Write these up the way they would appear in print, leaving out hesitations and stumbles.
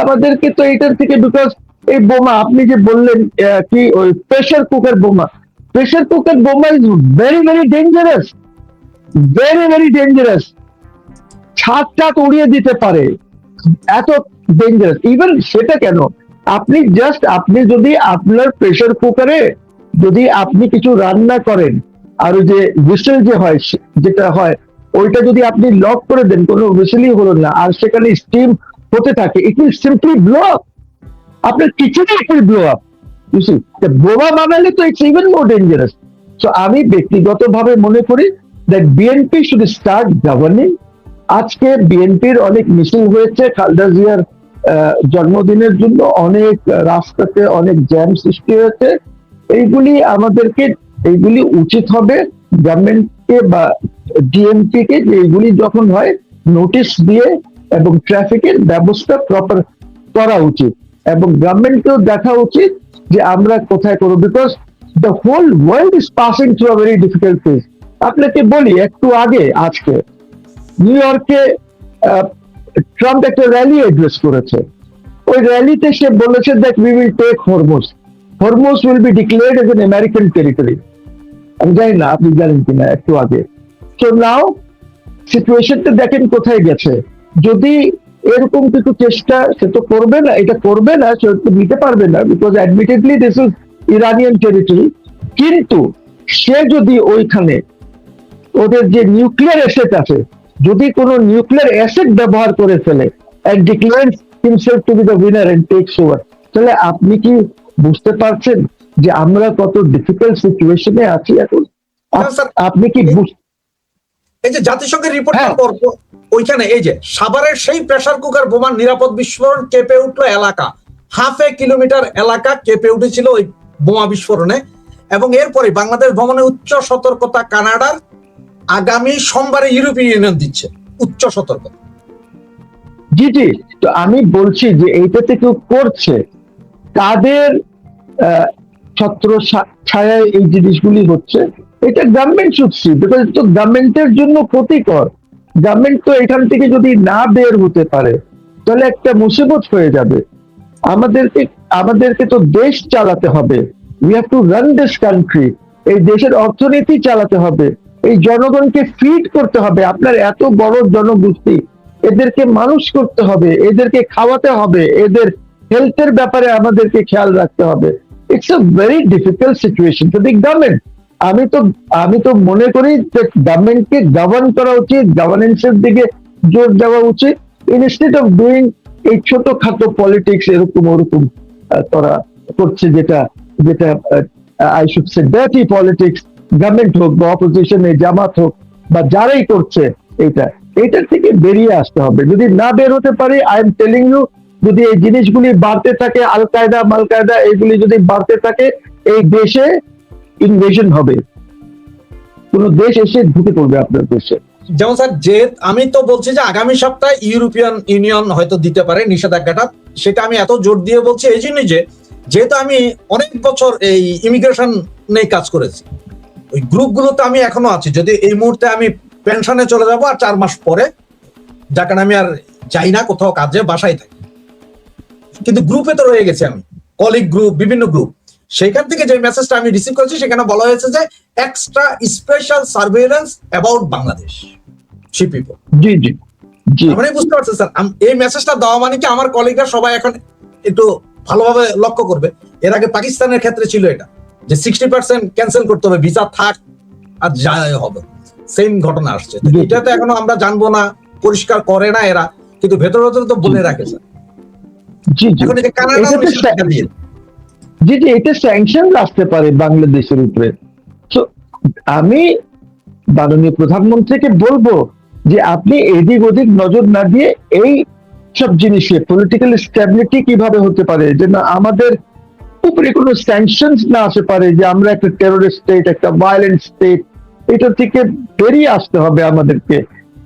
আমাদেরকে তো এটার থেকে, বিকজ এই বোমা আপনি যে বললেন কি ওই প্রেসার কুকার বোমা is very very dangerous, very very dangerous. ছাদ টাদ উড়িয়ে দিতে পারে, এত ডেঞ্জারাস। ইভেন সেটা কেন, আপনি যদি আপনার প্রেসার কুকারে যদি আপনি কিছু রান্না করেন, আর ওই যে হুইসেল যে হয় যেটা হয়, ওইটা যদি আপনি লক করে দেন, কোনো হুইসেলই হলো না, আর সেখানে স্টিম হতে থাকে, it will simply blow up. আপনার কিচেনে ইট উইল ব্লো আপ। বোমা বানালে তো it's even more dangerous. So আমি ব্যক্তিগতভাবে মনে করি that BNP should start governing. আজকে বিএনপির অনেক মিছিল হয়েছে খালেদা জিয়ার জন্মদিনের জন্য, অনেক রাস্তাতে অনেক জ্যাম সৃষ্টি হয়েছে। এইগুলি উচিত হবে গভর্নমেন্টকে বা ডিএমপি কে, যে এইগুলি যখন হয় নোটিশ দিয়ে এবং ট্রাফিকের ব্যবস্থা প্রপার করা উচিত, এবং গভর্নমেন্টকেও দেখা উচিত যে আমরা কোথায় করবো, because the whole world is passing through a very difficult phase. আপনাকে বলি, একটু আগে আজকে নিউ ইয়র্কে ট্রাম্প একটা র্যালি অ্যাড্রেস করেছে। ওই র্যালিতে সে বলেছে that we will take Hormuz, Hormuz will be declared as an American territory. আমি জানি না আপনি জানেন কিনা, একটু আগে। সো নাও সিচুয়েশনটা দেখেন কোথায় গেছে। যদি এরকম কিছু চেষ্টা সে তো করবে না, এটা করবে না, সে তো নিতে পারবে না, because admittedly this is Iranian territory. কিন্তু সে যদি ওইখানে ওদের যে নিউক্লিয়ার অ্যাসেট আছে, যদি কোনো নিউক্লিয়ার অ্যাসেট ব্যবহার করে ফেলে and declares himself to be the winner and takes over, তাহলে আপনি কি বুঝতে পারছেন যে আমরা কত ডিফিকাল্ট সিচুয়েশনে আছি এখন? আপনি কি এই যে জাতিসংঘের রিপোর্টের পর ওইখানে এই যে সাভারের সেই প্রেসার কুকার বোমার নিরাপদ বিস্ফোরণ কেঁপে উঠলো এলাকা, হাফ এ কিলোমিটার এলাকা কেঁপে উঠেছিল ওই বোমা বিস্ফোরণে। এবং এরপরে বাংলাদেশ ভ্রমণে উচ্চ সতর্কতা কানাডার, আগামী সোমবারে ইউরোপীয় ইউনিয়ন দিচ্ছে উচ্চ সতর্কতা। জি জি, তো আমি বলছি যে এইটাতে কেউ করছে, তাদের ছত্র ছায়ায় এই জিনিসগুলি হচ্ছে, এটা গভর্নমেন্ট শুনছি, বিকজ তো গভর্নমেন্টের জন্য ক্ষতিকর। গভর্নমেন্ট তো এখান থেকে যদি না বের হতে পারে, তাহলে একটা মুসিবত হয়ে যাবে। আমাদেরকে তো দেশ চালাতে হবে, we have to run this country. এই দেশের অর্থনীতি চালাতে হবে, এই জনগণকে ফিড করতে হবে। আপনার এত বড় জনগোষ্ঠী, এদেরকে মানুষ করতে হবে, এদেরকে খাওয়াতে হবে, এদের হেলথের ব্যাপারে আমাদেরকে খেয়াল রাখতে হবে। It's a very difficult situation for the government. আমি তো মনে করি যে গভর্নমেন্টকে গভর্ন করা উচিত, গভর্নেন্সের দিকে জোর দেওয়া উচিত, ইনস্টেড অফ ডুইং এই ছোটখাটো পলিটিক্স এরকম ওরকম করা করছে, যেটা I should say dirty politics. Government হোক বা অপোজিশনে জামাত হোক বা যারাই করছে, এটার থেকে বেরিয়ে আসতে হবে। যদি না বের হতে পারি, আই এম টেলিং ইউ, যদি এই জিনিসগুলি বাড়তে থাকে, আল কায়দা মাল কায়দা এগুলি যদি বাড়তে থাকে, এই দেশে ইনভেশন হবে, কোন দেশ এসে ঢুকে পড়বে আপনার দেশে। যেমন স্যার, যে আমি তো বলছি যে আগামী সপ্তাহে ইউরোপিয়ান ইউনিয়ন হয়তো দিতে পারে নিষেধাজ্ঞাটা। সেটা আমি এত জোর দিয়ে বলছি এই জন্যই যেহেতু আমি অনেক বছর এই ইমিগ্রেশন নিয়ে কাজ করেছি, ওই গ্রুপগুলোতে আমি এখনো আছি। যদি এই মুহূর্তে আমি পেনশনে চলে যাবো আর 4 মাস পরে, যার কারণে আমি আর যাই না কোথাও কাজে, বাসায় থাকি, কিন্তু গ্রুপে তো রয়ে গেছি আমি, কলিগ গ্রুপ, বিভিন্ন গ্রুপ। সেখান থেকে যে মেসেজটা আমি রিসিভ করেছি, সেখানে বলা হয়েছে যে extra special surveillance about Bangladeshi people. জি জি জি, মানে বুঝতে পারছেন স্যার, এই মেসেজটা দেওয়া মানে কি আমার কলিগরা সবাই এখন একটু ভালোভাবে লক্ষ্য করবে। এর আগে পাকিস্তানের ক্ষেত্রে ছিল এটা, যে 60% ক্যান্সেল করতে হবে, ভিসা থাক আর যা হবে, সেম ঘটনা আসছে। এটা তো এখনো আমরা জানবো না, পরিষ্কার করে না এরা, কিন্তু ভেতর ভেতর তো বলে রাখে স্যার। জি জি, এখন এটা কানাডা দিয়ে জি জি, এটা স্যাংশন আসতে পারে বাংলাদেশের উপরে। তো আমি মাননীয় প্রধানমন্ত্রীকে বলবো যে আপনি এদিক ওদিক নজর না দিয়ে এই সব জিনিসে পলিটিক্যাল স্ট্যাবিলিটি কিভাবে হতে পারে, যে না আমাদের উপরে কোনো স্যাংশনস না আসতে পারে, যে আমরা একটা টেররিস্ট স্টেট, একটা ভায়োলেন্ট স্টেট, এটা থেকে বেরিয়ে আসতে হবে আমাদেরকে।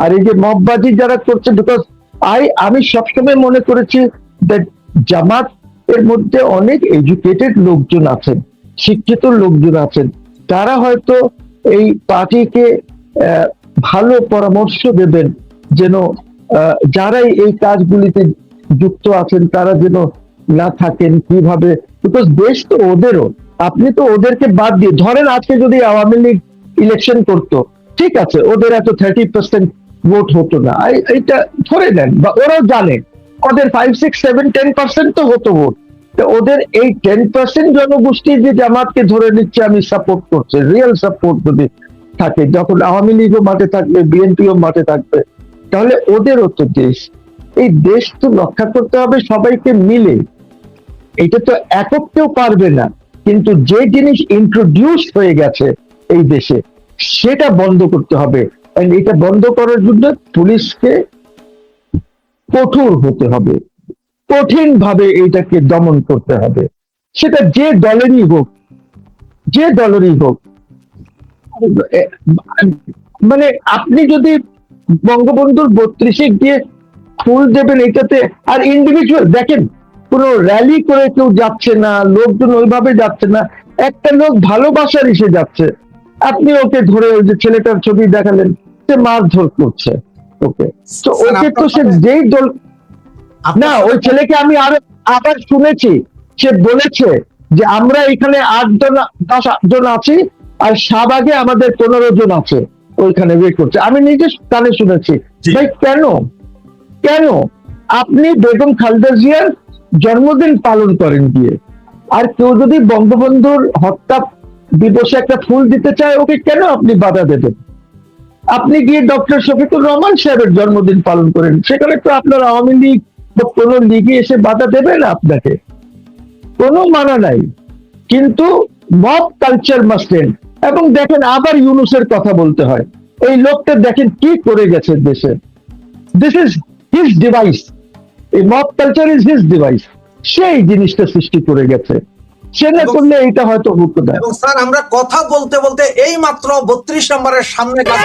আর এই যে মববাজি যারা করছে, বিকজ আমি সবসময় মনে করেছি দ্যাট জামাত এর মধ্যে অনেক এডুকেটেড লোকজন আছেন, শিক্ষিত লোকজন আছেন, তারা হয়তো এই পার্টিকে ভালো পরামর্শ দেবেন, যেন যারাই এই কাজগুলিতে যুক্ত আছেন তারা যেন না থাকেন, কিভাবে, বিকজ দেশ তো ওদেরও। আপনি তো ওদেরকে বাদ দিয়ে ধরেন আজকে যদি আওয়ামী লীগ ইলেকশন করতো, ঠিক আছে, ওদের এত 30% ভোট হতো না, এইটা ধরে নেন, বা ওরাও জানে ওদের 5, 6, 7, 10% তো হতো ভোট। তো ওদের এই 10% জনগোষ্ঠী যে জামাতকে ধরে নিচ্ছে আমি সাপোর্ট করছে, রিয়েল সাপোর্ট যদি থাকে, যখন আওয়ামী লীগও মাঠে থাকবে, বিএনপিও মাঠে থাকবে, তাহলে ওদেরও তো দেশ। এই দেশ তো রক্ষা করতে হবে সবাইকে মিলে, এটা তো একক কেউ পারবে না। কিন্তু যে জিনিস ইন্ট্রোডিউস হয়ে গেছে এই দেশে, সেটা বন্ধ করতে হবে। And এটা বন্ধ করার জন্য পুলিশকে কঠোর হতে হবে, কঠিন ভাবে এইটাকে দমন করতে হবে, সেটা যে দলেরই হোক, যে দলেরই হোক। এ- মানে আপনি যদি বঙ্গবন্ধুর 32-এ গিয়ে ফুল দেবেন এটাতে, আর ইন্ডিভিজুয়াল দেখেন, কোনো র্যালি করে কেউ যাচ্ছে না, লোকজন ওইভাবে যাচ্ছে না, একটা লোক ভালোবাসার এসে যাচ্ছে, আপনি ওকে ধরে ওই যে ছেলেটার ছবি দেখালেন, সে মারধর করছে ওকে, তো স্যার, ওকে তো আপনার সে সাথে- যেই দল, আপনার না সাথে- ওই ছেলেকে আমি আরো আবার শুনেছি, সে বলেছে যে আমরা এখানে 8-10 জন আছি, আর শাহবাগে আমাদের 15 জন আছে ওইখানে ওয়েট করছে, আমি নিজে কানে শুনেছি। জি। ভাই কেন, কেন আপনি বেগম খালেদা জিয়ার জন্মদিন পালন করেন গিয়ে, আর কেউ যদি বঙ্গবন্ধুর হত্যা দিবসে একটা ফুল দিতে চায়, ওকে কেন আপনি বাধা দেবেন? আপনি গিয়ে ডক্টর শফিকুর রহমান সাহেবের জন্মদিন পালন করেন, সেখানে তো আপনার আওয়ামী লীগ বা কোন লিগে এসে বাধা দেবে না আপনাকে, কোনো মানা নাই। কিন্তু মব কালচার মাস্ট এন্ড। এবং দেখেন আবার ইউনূসের কথা বলতে হয়, এই লোকটা দেখেন কি করে গেছে দেশে, দিস ইজ হিজ ডিভাইস, এই mob culture is his device, সেই জিনিসটা সৃষ্টি করে গেছে, সে না করলে এটা হয়তো হতো না। এবং স্যার আমরা কথা বলতে বলতে এই মাত্র 32 নম্বরের সামনে কাজ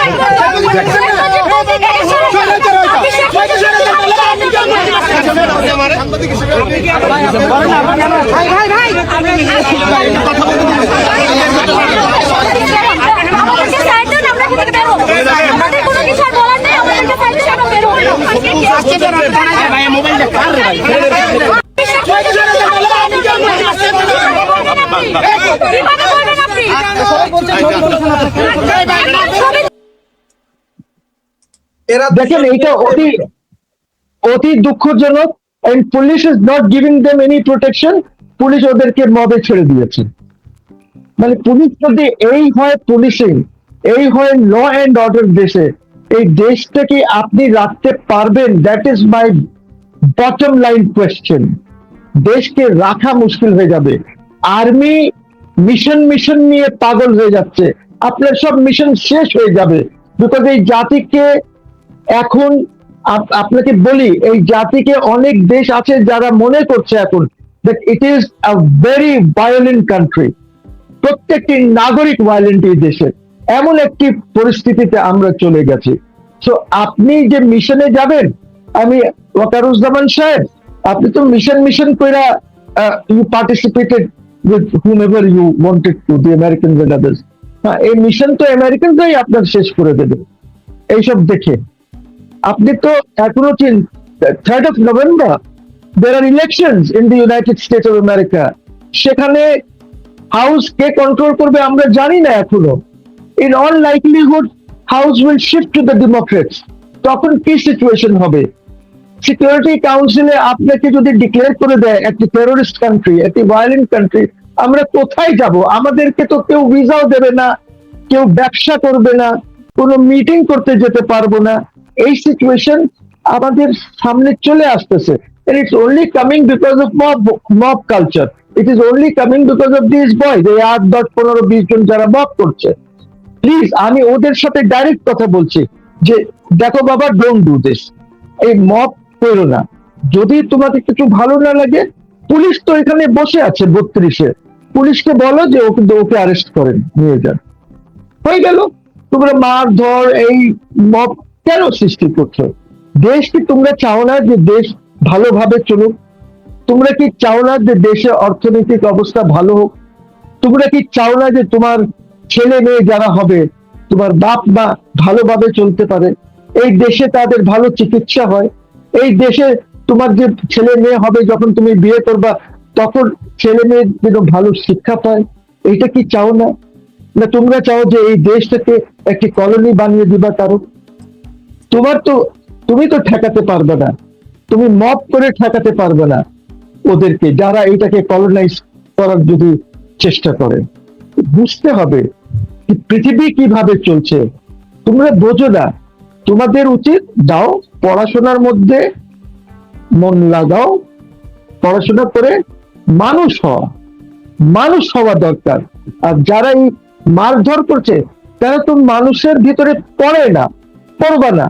এরা দেখেন এইটা অতি অতি দুঃখজনক, and police is not giving them any protection, police ওদেরকে মবে ছেড়ে দিয়েছে। মানে পুলিশ যদি এই হয় পুলিশিং, এই হয় ল এন্ড অর্ডার দেশে, এই দেশটাকে আপনি রাখতে পারবেন? That is my bottom line question. দেশকে রাখা মুশকিল হয়ে যাবে। আর্মি মিশন নিয়ে পাগল হয়ে যাচ্ছে, আপনার সব মিশন শেষ হয়ে যাবে, বিকজ এই জাতিকে এখন আপনাকে বলি, এই জাতিকে অনেক দেশ আছে যারা মনে করছে এখন that it is a very violent country, প্রত্যেকটি নাগরিক ভায়োলেন্ট এই দেশে, এমন একটি পরিস্থিতিতে আমরা চলে গেছি। সো আপনি যে মিশনে যাবেন, আমি ওয়াকারুজ্জামান সাহেব, আপনি তো মিশন কইরা you participated with whomever you wanted to, the Americans and others, এই মিশন তো আমেরিকানরাই আপনার শেষ করে দেবে এইসব দেখে। আপনি তো এখনো 3rd of November there are elections in the United States of America, সেখানে হাউস কে কন্ট্রোল করবে আমরা জানি না এখনো। In all likelihood house will shift to the Democrats, তখন কি সিচুয়েশন হবে? সিকিউরিটি কাউন্সিলে আপনাকে যদি ডিক্লেয়ার করে দেয় একটি টেরোরিস্ট কান্ট্রি, একটি ভায়োলেন্ট কান্ট্রি, আমরা কোথায় যাব? আমাদেরকে তো কেউ ভিসাও দেবে না, কেউ ব্যবসা করবে না, কোনো মিটিং করতে যেতে পারবো না। এই সিচুয়েশন আমাদের সামনে চলে আসতেছে, and it's only coming because of mob culture. It is only coming because of these boys, এই 8, 10, 15, 20 জন যারা মব করছে। প্লিজ আমি ওদের সাথে ডাইরেক্ট কথা বলছি যে দেখো বাবা, ডোন্ট ডু দিস, এই মব করো না। যদি তোমাকে কিছু ভালো না লাগে, পুলিশ তো এখানে বসে আছে 32-এ, পুলিশকে বলো যে ওকে অ্যারেস্ট করেন, নিয়ে যান, হয়ে গেল। তোমরা মারধর এই মব কেন সৃষ্টি করছো? দেশ কি তোমরা চাও না যে দেশ ভালোভাবে চলুক? তোমরা কি চাও না যে দেশে অর্থনৈতিক অবস্থা ভালো হোক? তোমরা কি চাও না যে তোমার ছেলে মেয়ে যারা হবে, তোমার বাপ মা ভালোভাবে চলতে পারে, এই দেশে তাদের ভালো চিকিৎসা হয়, এই দেশে তোমার যে ছেলে মেয়ে হবে যখন তুমি বিয়ে করবা, তখন ছেলে মেয়ে যেন ভালো শিক্ষা পায়, এটা কি চাও না? না তোমরা চাও যে এই দেশটাকে একটি কলোনি বানিয়ে দিবা কারো? তুমি তো ঠেকাতে পারবে না, তুমি মব করে ঠেকাতে পারবে না ওদেরকে, যারা এটাকে কলোনাইজ করার যদি চেষ্টা করে। বুঝতে হবে কি পৃথিবী কিভাবে চলছে, তোমরা বোঝো না। তোমাদের উচিত দাও পড়াশোনার মধ্যে মন লাগাও, পড়াশোনা করে মানুষ হওয়া দরকার। আর যারা এই মারধর করছে তারা তো মানুষের ভিতরে পড়বা না।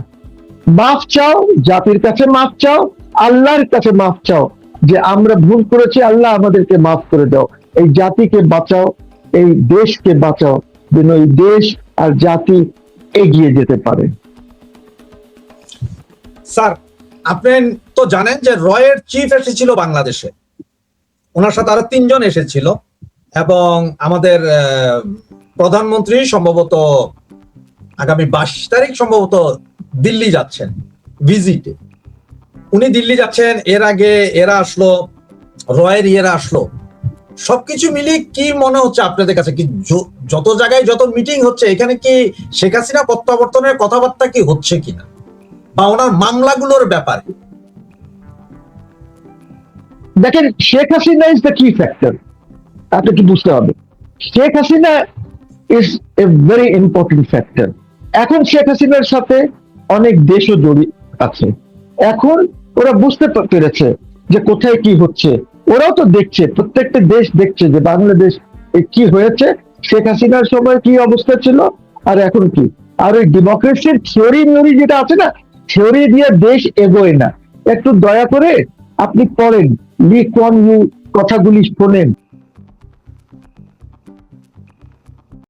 মাফ চাও, জাতির কাছে মাফ চাও, আল্লাহর কাছে মাফ চাও, যে আমরা ভুল করেছি, আল্লাহ আমাদেরকে মাফ করে দাও। এই জাতিকে বাঁচাও, এই দেশকে বাঁচাও, যেন এই দেশ আর জাতি এগিয়ে যেতে পারে। স্যার, আপনি তো জানেন যে রয়ের চিফ এসেছিল বাংলাদেশে, ওনার সাথে আরো 3 জন এসেছিল, এবং আমাদের প্রধানমন্ত্রী সম্ভবত আগামী 22 তারিখ সম্ভবত দিল্লি যাচ্ছেন ভিজিটে। উনি দিল্লি যাচ্ছেন, এর আগে এরা আসলো, রয়ের ইয়েরা আসলো। সবকিছু মিলিয়ে কি মনে হচ্ছে আপনাদের কাছে, কি যত জায়গায় যত মিটিং হচ্ছে, এখানে কি শেখ হাসিনা প্রত্যাবর্তনের কথাবার্তা কি হচ্ছে কিনা, বা ওনার মামলাগুলোর ব্যাপারে? দেখেন, শেখ হাসিনা ইজ দ্য কি ফ্যাক্টর, আপনাকে বুঝতে হবে। Sheikh Hasina is a very important factor. এখন শেখ হাসিনার সাথে অনেক দেশও জড়িত আছে। এখন ওরা বুঝতে পেরেছে যে কোথায় কি হচ্ছে, ওরাও তো দেখছে, প্রত্যেকটা দেশ দেখছে যে বাংলাদেশ কি হয়েছে, শেখ হাসিনার সময় কি অবস্থা ছিল আর এখন কি। আর ওই ডেমোক্রেসির থিওরি যেটা আছে না, থিওরি দিয়ে দেশ এগোয় না। একটু দয়া করে আপনি পড়েন, লি কুয়ান ইউ কথাগুলি শোনেন,